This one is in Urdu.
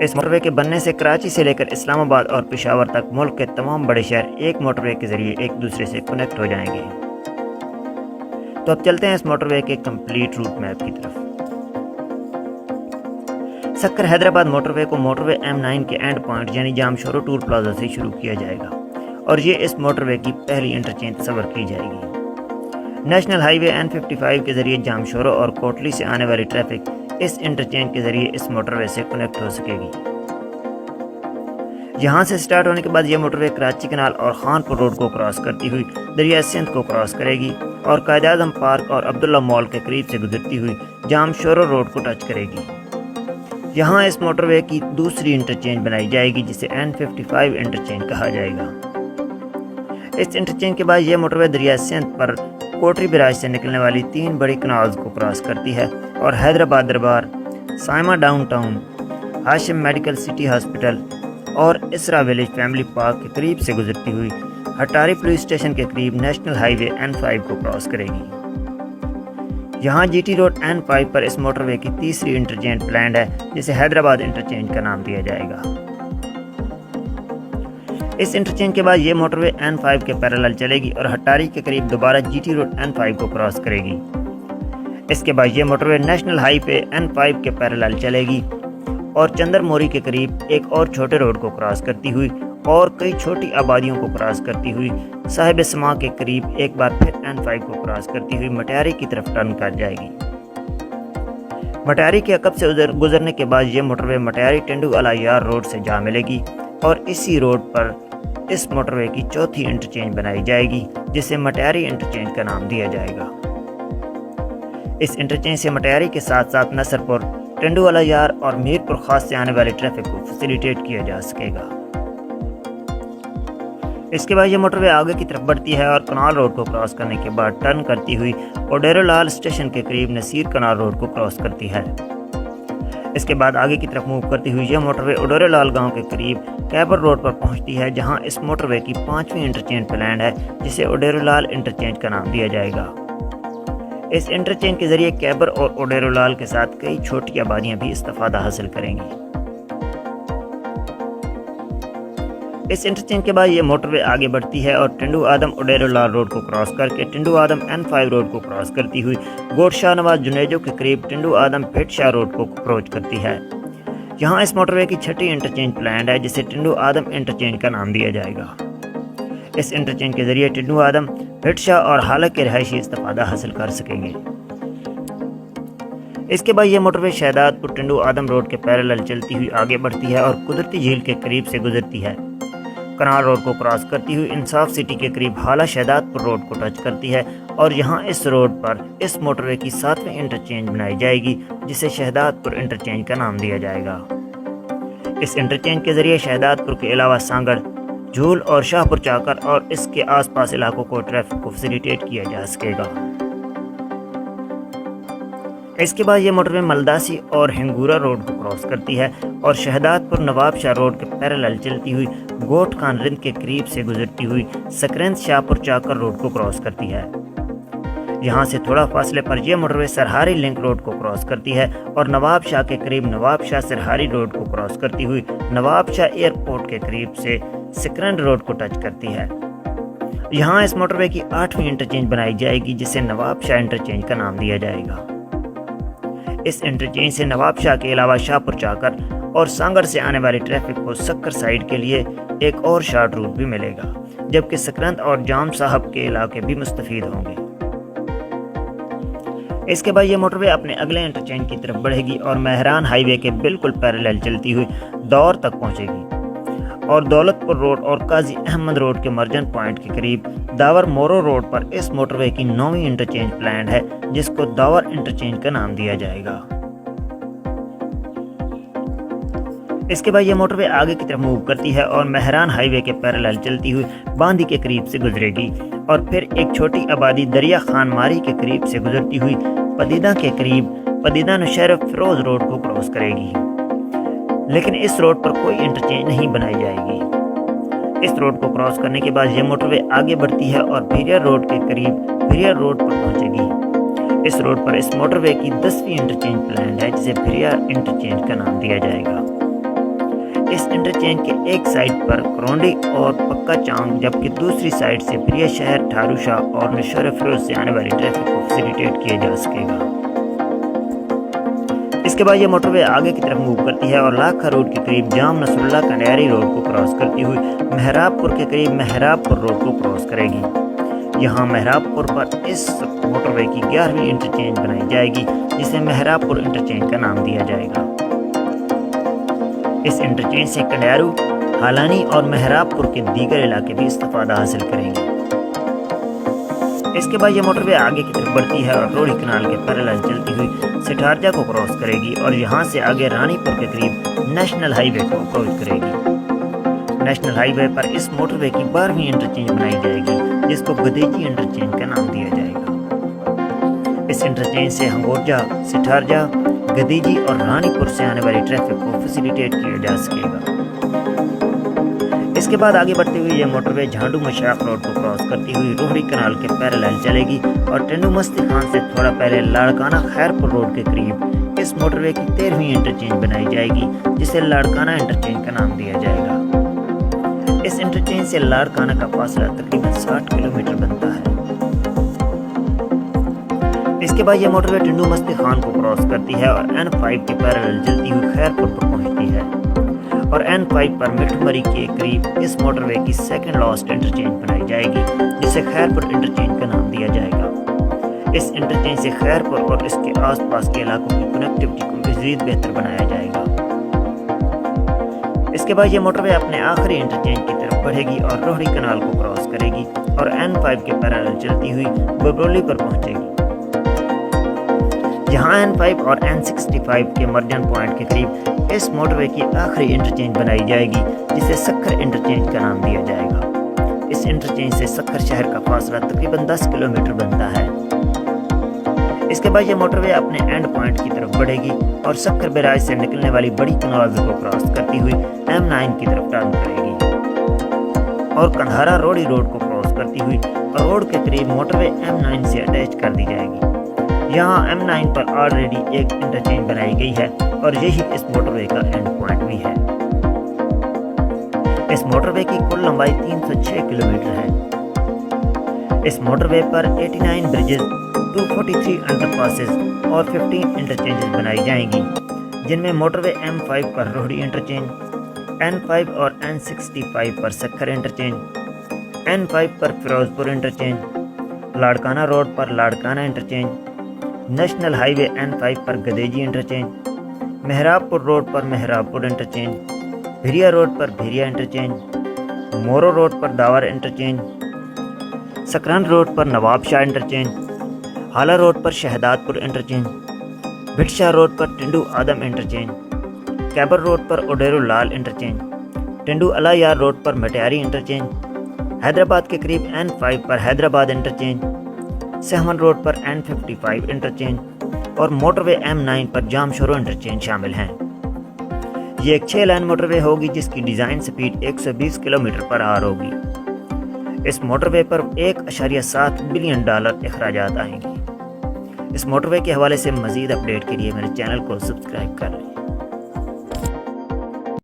اس موٹر وے کے بننے سے کراچی سے لے کر اسلام آباد اور پشاور تک ملک کے تمام بڑے شہر ایک موٹر وے کے ذریعے ایک دوسرے سے کنیکٹ ہو جائیں گے۔ تو اب چلتے ہیں اس موٹر وے کے کمپلیٹ روٹ میپ کی طرف۔ سکر حیدرآباد موٹر وے کو موٹر وے M9 کے اینڈ پوائنٹ یعنی جامشورو ٹول پلازا سے شروع کیا جائے گا اور یہ اس موٹر وے کی پہلی انٹرچینج تصور کی جائے گی۔ نیشنل ہائی وے N55 کے ذریعے جامشورو اور کوٹلی سے آنے والی ٹریفک اس انٹرچینج کے ذریعے اس موٹر وے سے کنیکٹ ہو سکے گی۔ یہاں سے سٹارٹ ہونے کے بعد یہ موٹر وے کراچی کنال اور خانپور روڈ کو کراس کرتی ہوئی دریا سندھ کو کراس کرے گی اور قائد اعظم پارک اور عبداللہ مال کے قریب سے گزرتی ہوئی جامشورو روڈ کو ٹچ کرے گی۔ یہاں اس موٹر وے کی دوسری انٹرچینج بنائی جائے گی جسے N55 انٹرچینج کہا جائے گا۔ اس انٹرچینج کے بعد یہ موٹر وے دریا سندھ پر کوٹری براج سے نکلنے والی 3 بڑی کنالز کو کراس کرتی ہے اور حیدرآباد دربار، سائما ڈاؤن ٹاؤن، ہاشم میڈیکل سٹی ہاسپٹل اور اسرا ویلیج فیملی پارک کے قریب سے گزرتی ہوئی ہٹاری پولیس اسٹیشن کے قریب نیشنل ہائی وے N5 کو کراس کرے گی۔ یہاں جی ٹی روڈ N5 پر اس موٹر وے کی تیسری انٹرچینج پلانڈ ہے جسے حیدرآباد انٹرچینج کا نام دیا جائے گا۔ اس انٹرچینج کے بعد یہ موٹر وے N5 کے پیرالل چلے گی اور ہٹاری کے قریب دوبارہ جی ٹی روڈ N5 کو کراس کرے گی۔ اس کے بعد یہ موٹر وے نیشنل ہائی وے N5 کے پیرالل چلے گی اور چندر موری کے قریب ایک اور چھوٹے روڈ کو کراس کرتی ہوئی اور کئی چھوٹی آبادیوں کو کراس کرتی ہوئی صاحب سما کے قریب ایک بار پھر N5 کو کراس کرتی ہوئی مٹیاری کی طرف ٹرن کر جائے گی۔ مٹیاری کے عقب سے گزرنے کے بعد یہ موٹر وے مٹیاری ٹنڈو الا یار روڈ سے جا ملے گی اور اسی روڈ پر اس موٹر وے کی چوتھی انٹرچینج بنائی جائے گی جسے مٹیاری انٹرچینج کا نام دیا جائے گا۔ اس انٹرچینج سے مٹیاری کے ساتھ ساتھ نصر پور، ٹنڈو الا یار اور میر پور خاص سے آنے والی ٹریفک کو فیسیلیٹیٹ کیا جا سکے گا۔ اس کے بعد یہ موٹر وے آگے کی طرف بڑھتی ہے اور کنال روڈ کو کراس کرنے کے بعد ٹرن کرتی ہوئی اوڈیرو لال اسٹیشن کے قریب نصیر کنال روڈ کو کراس کرتی ہے۔ اس کے بعد آگے کی طرف موو کرتی ہوئی یہ موٹر وے اوڈیرو لال گاؤں کے قریب کیبر روڈ پر پہنچتی ہے جہاں اس موٹر وے کی 5ویں انٹرچینج پلانڈ ہے جسے اوڈیرو لال انٹرچینج کا نام دیا جائے گا۔ اس انٹرچینج کے ذریعے کیبر اور اوڈیرو لال کے ساتھ کئی چھوٹی آبادیاں بھی استفادہ حاصل کریں گی۔ اس انٹرچینج کے بعد یہ موٹر وے آگے بڑھتی ہے اور ٹنڈو آدم اوڈیرو لال روڈ کو کراس کر کے ٹنڈو آدم N5 روڈ کو کراس کرتی ہوئی گوٹ شاہ نواز جنیجو کے قریب ٹنڈو آدم بھٹ شاہ روڈ کو اپروچ کرتی ہے۔ یہاں اس موٹر وے کی 6ٹھی انٹرچینج پلانڈ ہے جسے ٹنڈو آدم انٹرچینج کا نام دیا جائے گا۔ اس انٹرچینج کے ذریعے ٹنڈو آدم، بھٹ شاہ اور حالق کے رہائشی استفادہ حاصل کر سکیں گے۔ اس کے بعد یہ موٹر وے شہداد پور ٹنڈو آدم روڈ کے پیرالل چلتی ہوئی آگے بڑھتی ہے اور قدرتی جھیل کے قریب سے گزرتی ہے۔ کنال روڈ کو کراس کرتی ہوئی انصاف سٹی کے قریب حالہ شہداد پور روڈ کو ٹچ کرتی ہے اور یہاں اس روڈ پر اس موٹر وے کی 7ویں انٹرچینج بنائی جائے گی جسے شہداد پور انٹرچینج کا نام دیا جائے گا۔ اس انٹرچینج کے ذریعے شہداد پور کے علاوہ سانگڑ، جھول اور شاہ پور چاکر اور اس کے آس پاس علاقوں کو ٹریفک کو فیسیلیٹیٹ کیا جا سکے گا۔ اس کے بعد یہ موٹر وے ملداسی اور ہنگورا روڈ کو کراس کرتی ہے اور شہداد پور نواب شاہ روڈ کے پیرالل چلتی ہوئی گوٹ خان رند کے قریب سے گزرتی ہوئی سکرند شاہ پور چاکر روڈ کو کراس کرتی ہے۔ یہاں سے تھوڑا فاصلے پر یہ موٹر وے سرہاری لنک روڈ کو کراس کرتی ہے اور نواب شاہ کے قریب نواب شاہ سرہاری روڈ کو کراس کرتی ہوئی نواب شاہ ایئرپورٹ کے قریب سے سکرند روڈ کو ٹچ کرتی ہے۔ یہاں اس موٹر وے کی 8ویں انٹرچینج بنائی جائے گی جسے نواب شاہ انٹرچینج کا نام دیا جائے گا۔ اس انٹرچینج سے نواب شاہ کے علاوہ شاہ پور چاکر اور سانگڑ سے آنے والی ٹریفک کو سکر سائیڈ کے لیے ایک اور شارٹ روٹ بھی ملے گا جبکہ سکرند اور جام صاحب کے علاقے بھی مستفید ہوں گے۔ اس کے بعد یہ موٹر وے اپنے اگلے انٹرچینج کی طرف بڑھے گی اور مہران ہائی وے کے بالکل پیرالل چلتی ہوئی دور تک پہنچے گی اور دولت پور روڈ اور قاضی احمد روڈ کے مرجن پوائنٹ کے قریب داور مورو روڈ پر اس موٹر وے کی 9ویں انٹرچینج پلانڈ ہے جس کو داور انٹرچینج کا نام دیا جائے گا۔ اس کے بعد یہ موٹر وے آگے کی طرف موو کرتی ہے اور مہران ہائی وے کے پیرالل چلتی ہوئی باندی کے قریب سے گزرے گی اور پھر ایک چھوٹی آبادی دریا خان ماری کے قریب سے گزرتی ہوئی پدیدہ کے قریب پدیدہ نشیر فیروز روڈ کو کراس کرے گی، لیکن اس روڈ پر کوئی انٹرچینج نہیں بنائی جائے گی۔ اس روڈ کو کراس کرنے کے بعد یہ موٹر وے آگے بڑھتی ہے اور بھیریا روڈ کے قریب بھیریا روڈ پر پہنچے گی۔ اس روڈ پر اس موٹر وے کی 10ویں انٹرچینج پلانڈ ہے جسے بھیریا انٹرچینج کا نام دیا جائے گا۔ اس انٹرچینج کے ایک سائڈ پر کرونڈی اور پکا چانگ جبکہ دوسری سائڈ سے پریا شہر، ٹھارو شاہ اور نشور فیروز سے آنے والی ٹریفک کو فیسیلیٹیٹ کیا جا سکے گا۔ اس کے بعد یہ موٹر وے آگے کی طرف موو کرتی ہے اور لاکھا روڈ کے قریب جام نصر اللہ کنڈیاری روڈ کو کراس کرتی ہوئی مہراب پور کے قریب مہراب پور روڈ کو کراس کرے گی۔ یہاں مہراب پور پر اس موٹر وے کی 11ویں انٹرچینج بنائی جائے گی جسے مہراب پور انٹرچینج کا نام دیا جائے گا۔ اس انٹرچینج سے کنڈیارو، ہالانی اور مہراب پور کے دیگر علاقے بھی استفادہ حاصل کریں گے۔ اس کے بعد یہ موٹر وے آگے کی طرف بڑھتی ہے اور روڑی کنال کے پیرالل چلتی ہوئی سٹھارجہ کو کراس کرے گی اور یہاں سے آگے رانی پور کے قریب نیشنل ہائی وے کو اپروچ کرے گی۔ نیشنل ہائی وے پر اس موٹر وے کی 12ویں انٹرچینج بنائی جائے گی جس کو گدیجی انٹرچینج کا نام دیا جائے گا۔ اس انٹرچینج سے ہنگوجہ، سٹھارجہ، گدیجی اور رانی پور سے آنے والی ٹریفک کو فیسیلیٹیٹ کیا جا سکے گا۔ اس کے بعد آگے بڑھتے ہوئے یہ موٹر وے جھانڈو مشاق روڈ کو کراس کرتی ہوئی روہڑی کنال کے پیرالل چلے گی اور ٹنڈو مستی خان سے تھوڑا پہلے لاڑکانہ خیرپور روڈ کے قریب اس موٹر وے کی 13ویں انٹرچینج بنائی جائے گی جسے لاڑکانہ انٹرچینج کا نام دیا جائے گا۔ اس انٹرچینج سے لاڑکانہ کا فاصلہ تقریباً 60 کلومیٹر بنتا ہے۔ اس کے بعد یہ موٹر وے ٹنڈو مستی خان کو کراس کرتی ہے اور N5 کے پیرالل چلتی ہوئی خیرپور پر پہنچتی ہے اور N5 پر مٹھو مری کے قریب اس موٹر وے کی 2nd لاسٹ انٹرچینج بنائی جائے گی جسے خیرپور انٹرچینج کا نام دیا جائے گا۔ اس انٹرچینج سے خیرپور اور اس کے آس پاس کے علاقوں کی کنیکٹیوٹی کو مزید بہتر بنایا جائے گا۔ اس کے بعد یہ موٹر وے اپنے آخری انٹرچینج کی طرف بڑھے گی اور روہڑی کنال کو کراس کرے گی اور N5 کے پیرالل چلتی ہوئی ببرولی پر پہنچے گی۔ جہاں N5 اور N65 کے مرجن پوائنٹ کے قریب اس موٹر وے کی آخری انٹرچینج بنائی جائے گی جسے سکھر انٹرچینج کا نام دیا جائے گا۔ اس انٹرچینج سے سکھر شہر کا فاصلہ تقریباً 10 کلومیٹر بنتا ہے۔ اس کے بعد یہ موٹر وے اپنے اینڈ پوائنٹ کی طرف بڑھے گی اور سکھر بیراج سے نکلنے والی بڑی کنال کو کراس کرتی ہوئی M9 کی طرف ٹرن کرے گی اور کندھارا روڑی روڈ کو کراس کرتی ہوئی روڈ کے قریب موٹر وے M9 سے اٹیچ کر دی جائے گی۔ یہاں M9 پر آلریڈی ایک انٹرچینج بنائی گئی ہے اور یہی اس موٹر وے کا اینڈ پوائنٹ بھی ہے۔ اس موٹر وے کی کل لمبائی 306 کلومیٹر ہے۔ اس موٹر وے پر 89 بریجز، 243 انڈر پاسز اور 15 انٹرچینجز بنائی جائیں گی جن میں موٹر وے M5 پر روہڑی انٹرچینج، N5 اور N65 پر سکھر انٹرچینج، N5 پر فیروز پور انٹرچینج، لاڑکانہ روڈ پر لاڑکانہ انٹرچینج، نیشنل ہائی وے N5 پر گدیجی انٹرچینج، مہراب پور روڈ پر مہراب پور انٹرچینج، بھیریا روڈ پر بھیریا انٹرچینج، مورو روڈ پر داور انٹرچینج، سکران روڈ پر نواب شاہ انٹرچینج، ہالہ روڈ پر شہداد پور انٹرچینج، بھٹشاہ روڈ پر ٹنڈو آدم انٹرچینج، کیبر روڈ پر اوڈیرو لال انٹرچینج، ٹنڈو الایار روڈ پر مٹیاری انٹرچینج، حیدرآباد کے قریب N5 پر حیدرآباد انٹرچینج، سہمن روڈ پر N55 انٹرچینج اور موٹر وے M9 پر جام شورو انٹرچینج شامل ہیں۔ یہ ایک 6 لائن موٹر وے ہوگی جس کی ڈیزائن سپیڈ 120 کلومیٹر پر آور ہوگی۔ اس موٹر وے پر $1.7 بلین اخراجات آئیں گی۔ اس موٹر وے کے حوالے سے مزید اپڈیٹ کے لیے میرے چینل کو سبسکرائب کر لیں۔